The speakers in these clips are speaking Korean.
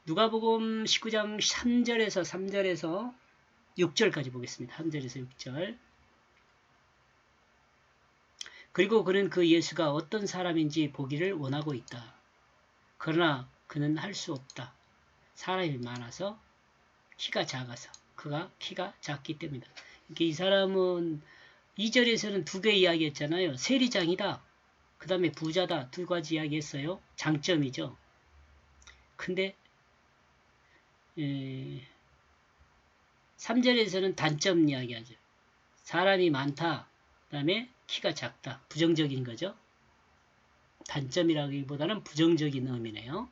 누가복음 19장 3절에서 6절까지 보겠습니다. 3절에서 6절. 그리고 그는 그 예수가 어떤 사람인지 보기를 원하고 있다. 그러나 그는 할 수 없다. 사람이 많아서 키가 작아서. 그가 키가 작기 때문이다. 이 사람은 2절에서는 두 개 이야기했잖아요. 세리장이다. 그 다음에 부자다. 두 가지 이야기했어요. 장점이죠. 근데 3절에서는 단점 이야기하죠. 사람이 많다. 그 다음에 키가 작다. 부정적인 거죠. 단점이라기보다는 부정적인 의미네요.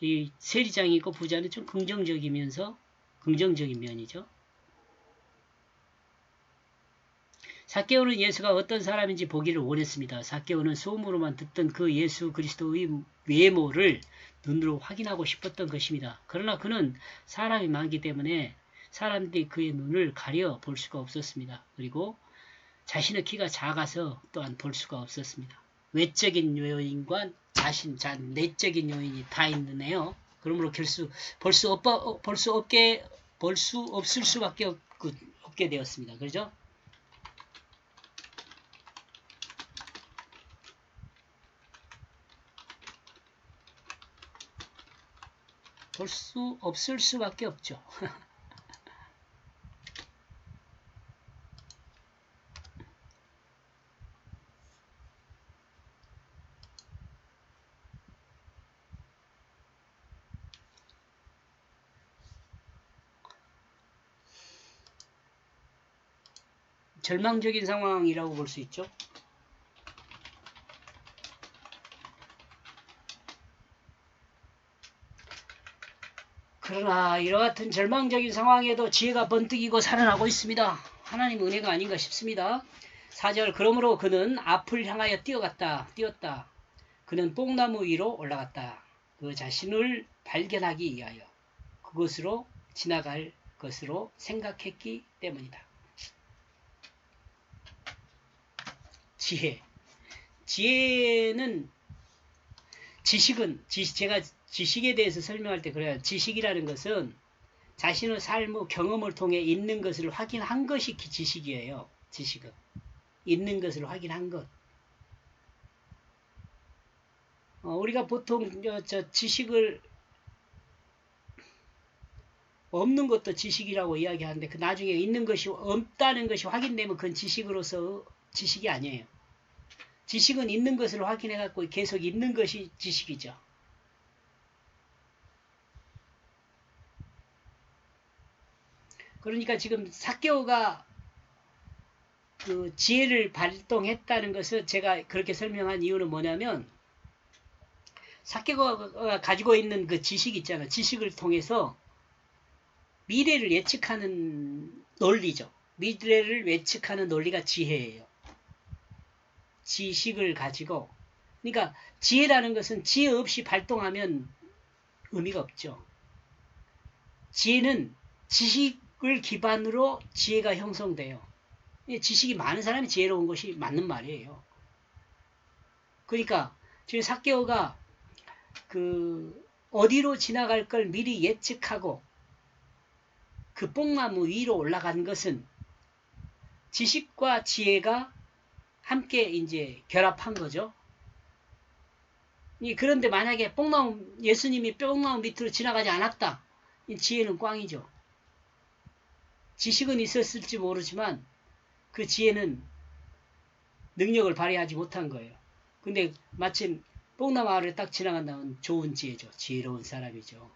이 세리장이고 부자는 좀 긍정적이면서 긍정적인 면이죠. 삭개오는 예수가 어떤 사람인지 보기를 원했습니다. 삭개오는 소문으로만 듣던 그 예수 그리스도의 외모를 눈으로 확인하고 싶었던 것입니다. 그러나 그는 사람이 많기 때문에 사람들이 그의 눈을 가려 볼 수가 없었습니다. 그리고 자신의 키가 작아서 또한 볼 수가 없었습니다. 외적인 요인과 내적인 요인이 다 있네요. 그러므로 볼 수 없을 수밖에 없게 되었습니다. 그렇죠? 볼 수 없을 수밖에 없죠. 절망적인 상황이라고 볼 수 있죠. 그러나 이와 같은 절망적인 상황에도 지혜가 번뜩이고 살아나고 있습니다. 하나님 은혜가 아닌가 싶습니다. 4절 그러므로 그는 앞을 향하여 뛰었다. 그는 뽕나무 위로 올라갔다. 그 자신을 발견하기 위하여 그곳으로 지나갈 것으로 생각했기 때문이다. 지혜는 제가 지식에 대해서 설명할 때 그래요. 지식이라는 것은 자신의 삶의 경험을 통해 있는 것을 확인한 것이 지식이에요. 지식은. 있는 것을 확인한 것. 우리가 보통 지식을 없는 것도 지식이라고 이야기하는데 그 나중에 있는 것이 없다는 것이 확인되면 그건 지식으로서 지식이 아니에요. 지식은 있는 것을 확인해 갖고 계속 있는 것이 지식이죠. 그러니까 지금 삭개오가 그 지혜를 발동했다는 것을 제가 그렇게 설명한 이유는 뭐냐면 삭개오가 가지고 있는 그 지식 있잖아요. 지식을 통해서 미래를 예측하는 논리죠. 미래를 예측하는 논리가 지혜예요. 지식을 가지고 그러니까 지혜라는 것은 지혜 없이 발동하면 의미가 없죠. 지혜는 지식을 기반으로 지혜가 형성돼요. 지식이 많은 사람이 지혜로운 것이 맞는 말이에요. 그러니까 지금 삭개오가 어디로 지나갈 걸 미리 예측하고 그 뽕나무 위로 올라간 것은 지식과 지혜가 함께 이제 결합한 거죠. 그런데 만약에 예수님이 뽕나무 밑으로 지나가지 않았다. 이 지혜는 꽝이죠. 지식은 있었을지 모르지만 그 지혜는 능력을 발휘하지 못한 거예요. 근데 마침 뽕나무 아래를 딱 지나간다면 좋은 지혜죠. 지혜로운 사람이죠.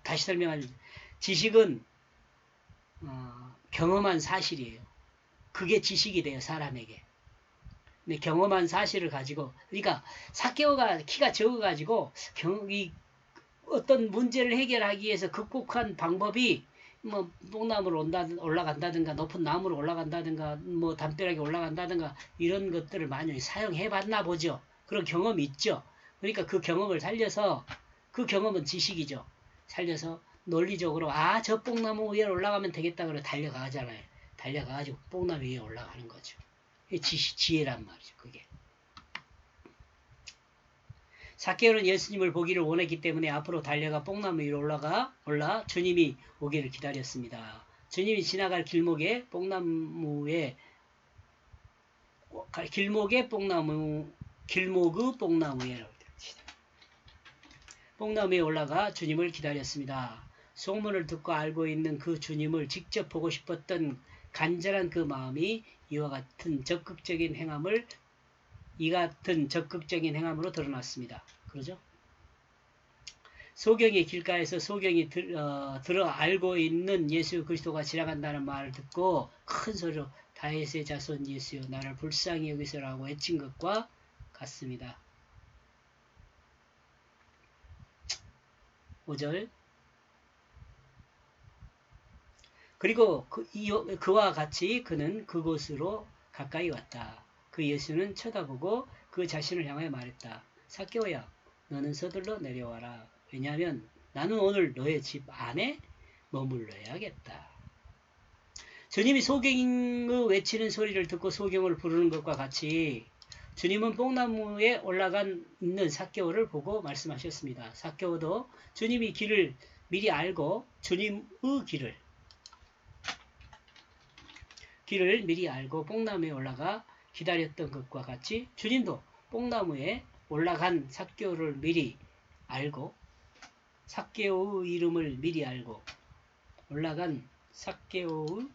다시 설명하면 지식은 경험한 사실이에요. 그게 지식이 돼요. 사람에게. 근데 경험한 사실을 가지고 그러니까 삭개오가 키가 적어가지고 어떤 문제를 해결하기 위해서 극복한 방법이 뭐 뽕나무로 올라간다든가 높은 나무로 올라간다든가 뭐 담벼락에 올라간다든가 이런 것들을 많이 사용해 봤나 보죠. 그런 경험이 있죠. 그러니까 그 경험을 살려서 그 경험은 지식이죠. 살려서 논리적으로 저 뽕나무 위에 올라가면 되겠다 그래 달려가잖아요. 달려가가지고 뽕나무 위에 올라가는 거죠. 지혜란 말이죠. 그게. 삭개오는 예수님을 보기를 원했기 때문에 앞으로 달려가 뽕나무 위로 올라 주님이 오기를 기다렸습니다. 주님이 지나갈 길목에 뽕나무에 길목의 뽕나무에 올라가 주님을 기다렸습니다. 소문을 듣고 알고 있는 그 주님을 직접 보고 싶었던 간절한 그 마음이 이와 같은 적극적인 행함으로 드러났습니다. 그러죠? 소경의 길가에서 소경이 들어 알고 있는 예수 그리스도가 지나간다는 말을 듣고 큰 소리로 다윗의 자손 예수여 나를 불쌍히 여기소라고 외친 것과 같습니다. 5절 그리고 그와 같이 그는 그곳으로 가까이 왔다. 그 예수는 쳐다보고 그 자신을 향하여 말했다. 삭개오야 너는 서둘러 내려와라. 왜냐하면 나는 오늘 너의 집 안에 머물러야겠다. 주님이 소경의 외치는 소리를 듣고 소경을 부르는 것과 같이 주님은 뽕나무에 올라간 있는 삭개오를 보고 말씀하셨습니다. 삭개오도 주님이 길을 미리 알고 주님의 길을 미리 알고 뽕나무에 올라가 기다렸던 것과 같이 주님도 뽕나무에 올라간 삭개오를 미리 알고 삭개오의 이름을 미리 알고 올라간 삭개오의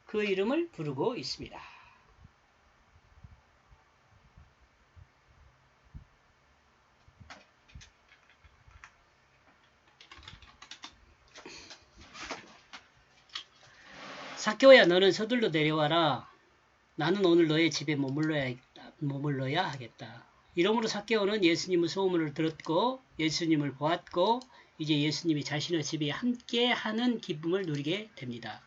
그 이름을 부르고 있습니다. 삭개오야 너는 서둘러 내려와라. 나는 오늘 너의 집에 머물러야 하겠다. 이러므로 삭개오는 예수님의 소문을 들었고 예수님을 보았고 이제 예수님이 자신의 집에 함께하는 기쁨을 누리게 됩니다.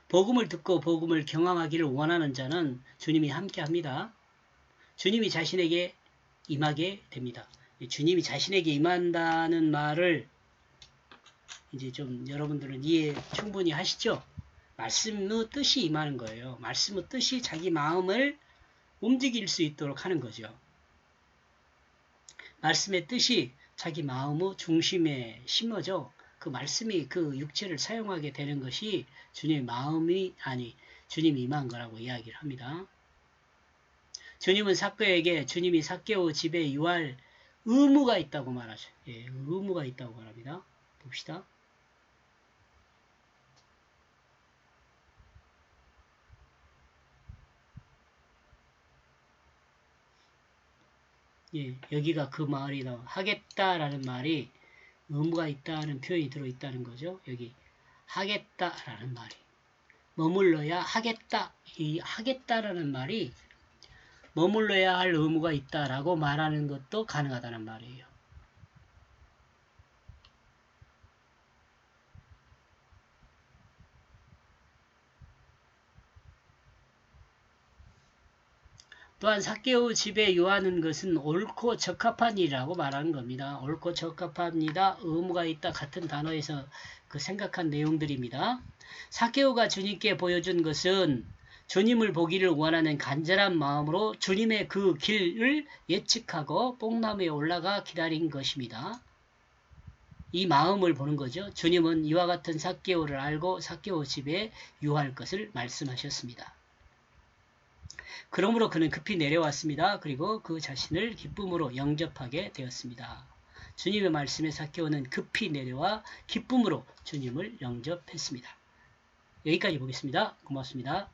복음을 듣고 복음을 경험하기를 원하는 자는 주님이 함께합니다. 주님이 자신에게 임하게 됩니다. 주님이 자신에게 임한다는 말을 이제 좀 여러분들은 이해 충분히 하시죠? 말씀의 뜻이 임하는 거예요. 말씀의 뜻이 자기 마음을 움직일 수 있도록 하는 거죠. 말씀의 뜻이 자기 마음의 중심에 심어져 그 말씀이 그 육체를 사용하게 되는 것이 주님의 마음이 주님이 임한 거라고 이야기를 합니다. 주님은 삭개오에게 주님이 삭개오 집에 유할 의무가 있다고 말하죠. 예, 의무가 있다고 말합니다. 봅시다. 예, 여기가 그 말이다. 하겠다라는 말이 의무가 있다는 표현이 들어있다는 거죠. 여기 하겠다라는 말이 머물러야 하겠다. 이 하겠다라는 말이 머물러야 할 의무가 있다라고 말하는 것도 가능하다는 말이에요. 또한 삭개오 집에 유하는 것은 옳고 적합한 일이라고 말하는 겁니다. 옳고 적합합니다. 의무가 있다 같은 단어에서 그 생각한 내용들입니다. 삭개오가 주님께 보여준 것은 주님을 보기를 원하는 간절한 마음으로 주님의 그 길을 예측하고 뽕나무에 올라가 기다린 것입니다. 이 마음을 보는 거죠. 주님은 이와 같은 삭개오를 알고 삭개오 집에 유할 것을 말씀하셨습니다. 그러므로 그는 급히 내려왔습니다. 그리고 그 자신을 기쁨으로 영접하게 되었습니다. 주님의 말씀에 삭개오는 급히 내려와 기쁨으로 주님을 영접했습니다. 여기까지 보겠습니다. 고맙습니다.